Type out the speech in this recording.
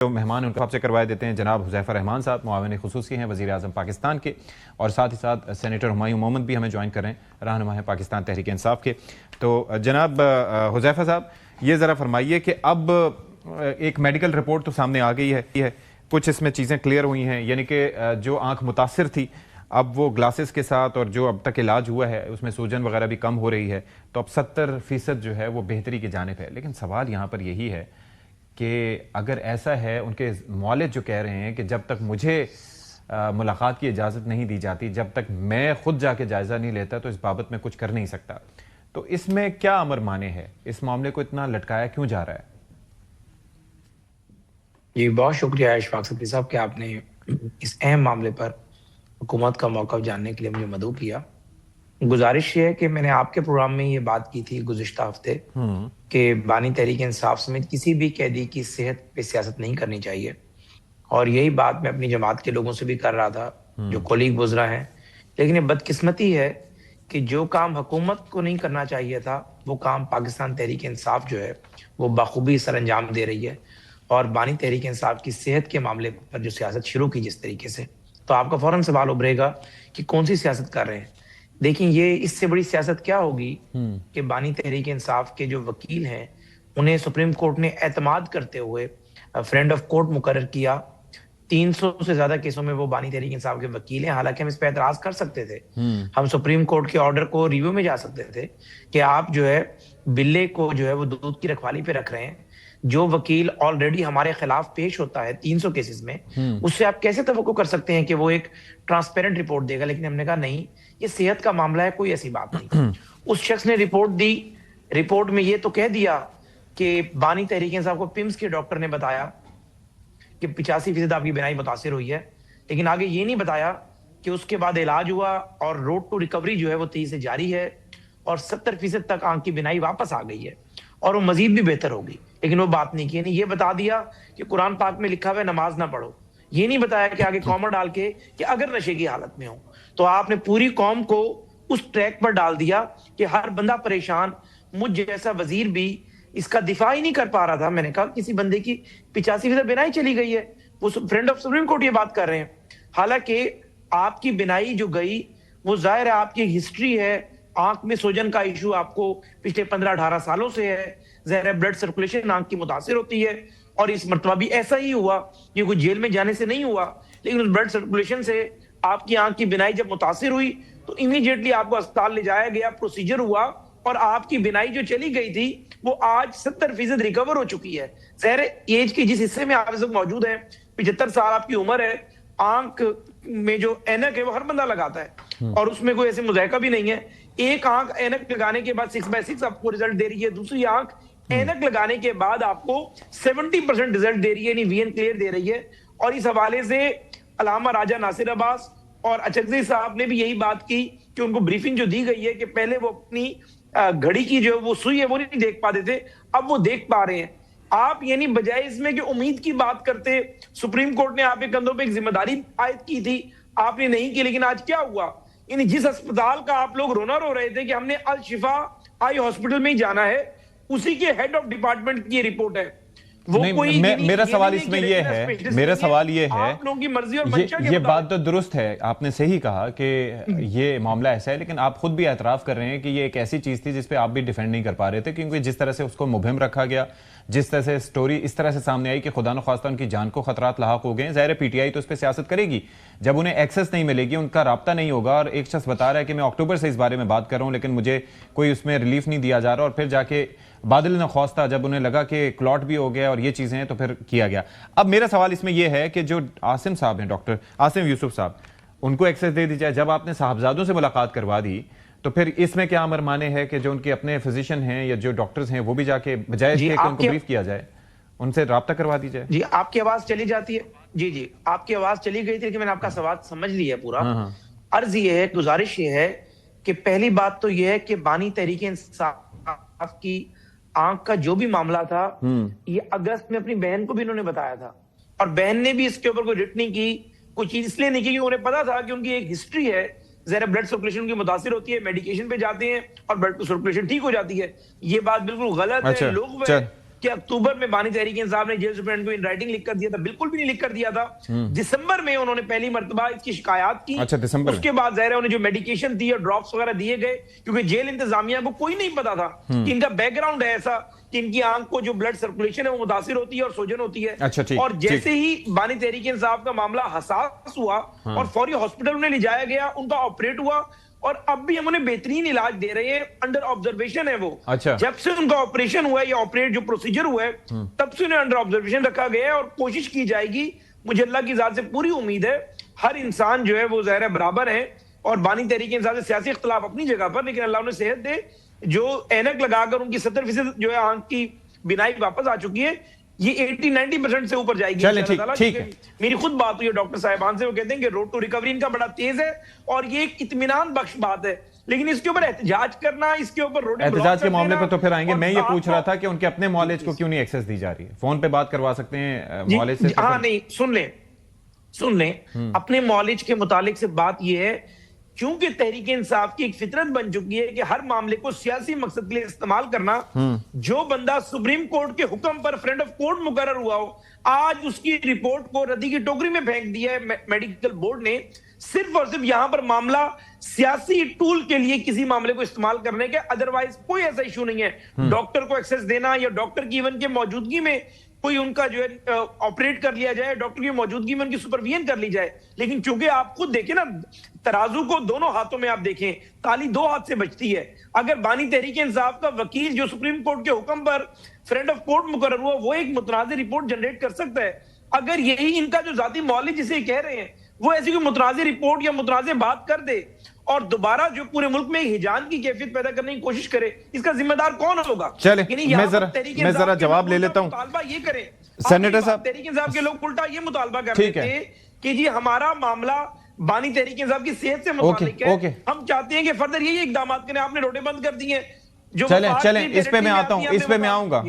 جو مہمان ان کو آپ سے کروائے دیتے ہیں جناب حذیفہ رحمان صاحب، معاون خصوصی ہیں وزیر اعظم پاکستان کے، اور ساتھ ہی ساتھ سینیٹر ہمایوں محمد بھی ہمیں جوائن کر رہے ہیں، رہنما ہیں پاکستان تحریک انصاف کے۔ تو جناب حذیفہ صاحب، یہ ذرا فرمائیے کہ اب ایک میڈیکل رپورٹ تو سامنے آ گئی ہے، کچھ اس میں چیزیں کلیئر ہوئی ہیں، یعنی کہ جو آنکھ متاثر تھی اب وہ گلاسز کے ساتھ، اور جو اب تک علاج ہوا ہے اس میں سوجن وغیرہ بھی کم ہو رہی ہے، تو اب 70% جو ہے وہ بہتری کی جانب ہے۔ لیکن سوال یہاں پر یہی ہے کہ اگر ایسا ہے، ان کے معالج جو کہہ رہے ہیں کہ جب تک مجھے ملاقات کی اجازت نہیں دی جاتی، جب تک میں خود جا کے جائزہ نہیں لیتا تو اس بابت میں کچھ کر نہیں سکتا، تو اس میں کیا امر مانے ہے؟ اس معاملے کو اتنا لٹکایا کیوں جا رہا ہے؟ جی بہت شکریہ اشفاق صدیقی صاحب کہ آپ نے اس اہم معاملے پر حکومت کا موقف جاننے کے لیے مجھے مدعو کیا۔ گزارش یہ ہے کہ میں نے آپ کے پروگرام میں یہ بات کی تھی گزشتہ ہفتے کہ بانی تحریک انصاف سمیت کسی بھی قیدی کی صحت پہ سیاست نہیں کرنی چاہیے، اور یہی بات میں اپنی جماعت کے لوگوں سے بھی کر رہا تھا جو کولیگ گزرا ہیں۔ لیکن یہ بدقسمتی ہے کہ جو کام حکومت کو نہیں کرنا چاہیے تھا وہ کام پاکستان تحریک انصاف جو ہے وہ بخوبی سر انجام دے رہی ہے، اور بانی تحریک انصاف کی صحت کے معاملے پر جو سیاست شروع کی جس طریقے سے، تو آپ کا فوراً سوال ابھرے گا کہ کون سی سیاست کر رہے ہیں۔ دیکھیں، یہ اس سے بڑی سیاست کیا ہوگی کہ بانی تحریک انصاف کے جو وکیل ہیں انہیں سپریم کورٹ نے اعتماد کرتے ہوئے فرینڈ آف کورٹ مقرر کیا۔ 300 سے زیادہ کیسوں میں وہ بانی تحریک انصاف کے وکیل ہیں، حالانکہ ہم اس پہ اعتراض کر سکتے تھے، ہم سپریم کورٹ کے آرڈر کو ریویو میں جا سکتے تھے کہ آپ جو ہے بلے کو جو ہے وہ دودھ کی رکھوالی پہ رکھ رہے ہیں۔ جو وکیل آلریڈی ہمارے خلاف پیش ہوتا ہے 300 کیسز میں، اس سے آپ کیسے توقع کر سکتے ہیں کہ وہ ایک ٹرانسپیرنٹ رپورٹ دے گا؟ لیکن ہم نے کہا نہیں، یہ صحت کا معاملہ ہے، کوئی ایسی بات نہیں۔ اس شخص نے رپورٹ دی، رپورٹ میں یہ تو کہہ دیا کہ بانی تحریک انصاف کو پمس کے ڈاکٹر نے بتایا کہ 85% آپ کی بینائی متاثر ہوئی ہے، لیکن آگے یہ نہیں بتایا کہ اس کے بعد علاج ہوا اور روڈ ٹو ریکوری جو ہے وہ تیزی سے جاری ہے، اور 70% تک آنکھ کی بینائی واپس آ گئی ہے، اور وہ مزید بھی بہتر ہوگی۔ لیکن وہ بات نہیں کی، یہ بتا دیا کہ قرآن پاک میں لکھا ہوا ہے نماز نہ پڑھو، یہ نہیں بتایا کہ آگے کامہ ڈال کے کہ اگر نشے کی حالت میں ہو۔ تو آپ نے پوری قوم کو اس ٹریک پر ڈال دیا کہ ہر بندہ پریشان، مجھ جیسا وزیر بھی اس کا دفاع ہی نہیں کر پا رہا تھا۔ میں نے کہا کسی بندے کی 85% بینائی چلی گئی ہے، وہ فرینڈ آف سپریم کورٹ یہ بات کر رہے ہیں، حالانکہ آپ کی بینائی جو گئی وہ ظاہر ہے آپ کی ہسٹری ہے، آنکھ میں سوجن کا ایشو آپ کو پچھلے 15-18 سالوں سے ہے، ظاہر ہے بلڈ سرکولیشن آنکھ کی متاثر ہوتی ہے، اور اس مرتبہ بھی ایسا ہی ہوا، یہ کوئی جیل میں جانے سے نہیں ہوا، لیکن اس بلڈ سرکولیشن سے آپ کی آنکھ کی بینائی جب متاثر ہوئی تو امیڈیٹلی آپ کو اسپتال لے جایا گیا، پروسیجر ہوا، اور آپ کی بینائی جو چلی گئی تھی وہ آج 70% ریکور ہو چکی ہے۔ ظاہر ایج کے جس حصے میں آپ اس وقت موجود ہیں، 75 سال آپ کی عمر ہے، آنکھ میں جو اینک ہے وہ ہر بندہ لگاتا ہے، اور اس میں کوئی ایسے مذائقہ بھی نہیں ہے۔ ایک آنکھ اینک لگانے کے بعد 6/6 آپ کو رزلٹ دے رہی ہے، دوسری آنکھ اینک لگانے کے بعد آپ کو 70% رزلٹ دے رہی ہے، یعنی وی این کلیئر دے رہی ہے۔ اور اس حوالے سے علامہ راجہ ناصر عباس اور اچکزئی صاحب نے بھی یہی بات کی کہ ان کو بریفنگ جو دی گئی ہے کہ پہلے وہ اپنی گھڑی کی جو وہ سوئی ہے وہ نہیں دیکھ پاتے تھے، اب وہ دیکھ پا رہے ہیں۔ آپ یعنی بجائے اس میں کہ امید کی بات کرتے، سپریم کورٹ نے آپ کے کندھوں پہ ایک ذمہ داری عائد کی تھی، آپ نے نہیں کی، لیکن آج کیا ہوا؟ یعنی جس اسپتال کا آپ لوگ رونا رو رہے تھے کہ ہم نے الشفا آئی ہاسپٹل میں ہی جانا ہے، اسی کے ہیڈ آف ڈپارٹمنٹ کی یہ رپورٹ ہے۔ میرا سوال اس میں یہ ہے، یہ بات تو درست ہے، آپ نے صحیح کہا کہ یہ معاملہ ایسا ہے، لیکن آپ خود بھی اعتراف کر رہے ہیں کہ یہ ایک ایسی چیز تھی جس پہ آپ بھی ڈیفینڈ نہیں کر پا رہے تھے، کیونکہ جس طرح سے اس کو مبہم رکھا گیا، جس طرح سے سٹوری اس طرح سے سامنے آئی کہ خدا نخواستہ ان کی جان کو خطرات لاحق ہو گئے، ظاہر ہے پی ٹی آئی تو اس پہ سیاست کرے گی، جب انہیں ایکسس نہیں ملے گی، ان کا رابطہ نہیں ہوگا، اور ایک شخص بتا رہا ہے کہ میں اکتوبر سے اس بارے میں بات کر رہا ہوں لیکن مجھے کوئی اس میں ریلیف نہیں دیا جا رہا، اور پھر جا کے بادل نخواستہ جب انہیں لگا کہ کلاٹ بھی ہو گیا اور یہ چیزیں ہیں تو پھر کیا گیا۔ اب میرا سوال اس میں یہ ہے کہ جو عاصم صاحب ہیں، ڈاکٹر عاصم یوسف صاحب، ان کو ایکسس دے دی جائے، جب آپ نے صاحبزادوں سے ملاقات کروا دی تو پھر اس میں کیا امر مانے ہے کہ جو ان کے اپنے فزیشین ہیں یا جو ڈاکٹرز ہیں وہ بھی جا کے بجائے کہ ان کو بریف کیا جائے ان سے رابطہ کروا دی جائے؟ جی آپ کی آواز چلی جاتی ہے، جی آپ کی آواز چلی گئی تھی، لیکن میں نے آپ کا سوال سمجھ لیا پورا۔ عرض یہ ہے، گزارش یہ ہے کہ پہلی بات تو یہ ہے کہ بانی تحریک انصاف کی آنکھ کا جو بھی معاملہ تھا یہ اگست میں اپنی بہن کو بھی انہوں نے بتایا تھا، اور بہن نے بھی اس کے اوپر کوئی رٹ نہیں کی، کوئی چیز اس لیے نہیں کی کہ انہیں پتا تھا کہ ان کی ایک ہسٹری ہے، ذرا بلڈ سرکولیشن کی متاثر ہوتی ہے، میڈیکیشن پہ جاتے ہیں اور بلڈ سرکولیشن ٹھیک ہو جاتی ہے۔ یہ بات بالکل غلط ہے، لوگ کہ اکتوبر میں بانی تحریک انصاف نے جیل سپرنٹینڈنٹ کو ان رائٹنگ لکھ کر دیا تھا، بالکل بھی نہیں لکھ کر دیا تھا. دسمبر میں انہوں نے پہلی مرتبہ اس کی شکایات کی. اچھا دسمبر اس کے بعد ظاہر ہے انہیں جو میڈیکیشن دی اور ڈراپس وغیرہ دیے گئے، کیونکہ جیل انتظامیہ کو کوئی نہیں پتا تھا کہ ان کا بیک گراؤنڈ ہے ایسا کہ ان کی آنکھ کو جو بلڈ سرکولیشن ہے وہ متاثر ہوتی ہے اور سوجن ہوتی ہے. اچھا ٹھیک. اور جیسے ہی بانی تحریک انصاف کا معاملہ حساس ہوا اور فوری ہاسپٹل انہیں لے جایا گیا، ان کا آپریٹ ہوا اور اب بھی ہم انہیں بہترین علاج دے رہے ہیں، انڈر آبزرویشن ہے وہ. اچھا. جب سے ان کا آپریشن ہوا ہے یا آپریٹ جو پروسیجر ہوا ہے تب سے انہیں انڈر آبزرویشن رکھا گیا ہے اور کوشش کی جائے گی. مجھے اللہ کی ذات سے پوری امید ہے، ہر انسان جو ہے وہ ظاہر ہے برابر ہے اور بانی تحریک انصاف سے سیاسی اختلاف اپنی جگہ پر، لیکن اللہ انہیں صحت دے. جو اینک لگا کر ان کی 70% جو ہے آنکھ کی بینائی واپس آ چکی ہے، یہ 80-90% سے اوپر جائے گی. چلیں ٹھیک ہے. میری خود بات ہوئی ہے ڈاکٹر صاحبان سے، وہ کہتے ہیں کہ روڈ ٹو ریکوری ان کا بڑا تیز ہے اور یہ ایک اطمینان بخش بات ہے، لیکن اس کے اوپر احتجاج کرنا، اس کے اوپر روڈ احتجاج کے معاملے پہ تو پھر آئیں گے. میں یہ پوچھ رہا تھا کہ ان کے اپنے معالج کو کیوں نہیں ایکسس دی جا رہی ہے؟ فون پہ بات کروا سکتے ہیں معالج سے؟ ہاں نہیں، سن لیں اپنے معالج کے متعلق سے بات یہ ہے، چونکہ تحریک انصاف کی ایک فطرت بن چکی ہے کہ ہر معاملے کو سیاسی مقصد کے لیے استعمال کرنا. جو بندہ سپریم کورٹ کے حکم پر فرینڈ آف کورٹ مقرر ہوا ہو، آج اس کی رپورٹ کو ردی کی ٹوکری میں پھینک دیا ہے میڈیکل بورڈ نے، صرف اور صرف یہاں پر معاملہ سیاسی ٹول کے لیے کسی معاملے کو استعمال کرنے کے، ادروائز کوئی ایسا ایشو نہیں ہے. ڈاکٹر کو ایکسس دینا یا ڈاکٹر کی ایون کے موجودگی میں کوئی ان کا جو ہے آپریٹ کر لیا جائے، ڈاکٹر کی موجودگی میں ان کی سپرویژن کر لی جائے. لیکن چونکہ آپ خود دیکھیں نا، ترازو کو دونوں ہاتھوں میں آپ دیکھیں، تالی دو ہاتھ سے بچتی ہے. اگر بانی تحریک انصاف کا وکیل جو سپریم کورٹ کے حکم پر فرینڈ آف کورٹ مقرر ہوا، وہ ایک متنازع رپورٹ جنریٹ کر سکتا ہے، اگر یہی ان کا جو ذاتی معالج جسے کہہ رہے ہیں وہ ایسی کوئی متنازع رپورٹ یا متنازع بات کر دے اور دوبارہ جو پورے ملک میں ہجان کی کیفیت پیدا کرنے کی کوشش کرے، اس کا ذمہ دار کون ہوگا؟ چلیں میں ذرا جواب لے لیتا ہوں. مطالبہ یہ کریں سینیٹر صاحب، تحریک انصاف کے لوگ الٹا یہ مطالبہ کر رہے تھے کہ جی ہمارا معاملہ بانی تحریک انصاف کی صحت سے متعلق ہے، ہم چاہتے ہیں کہ فردر یہی اقدامات کریں. آپ نے روڈیں بند کر دی ہیں. چلیں اس پہ میں آتا ہوں، اس پہ میں آؤں گا.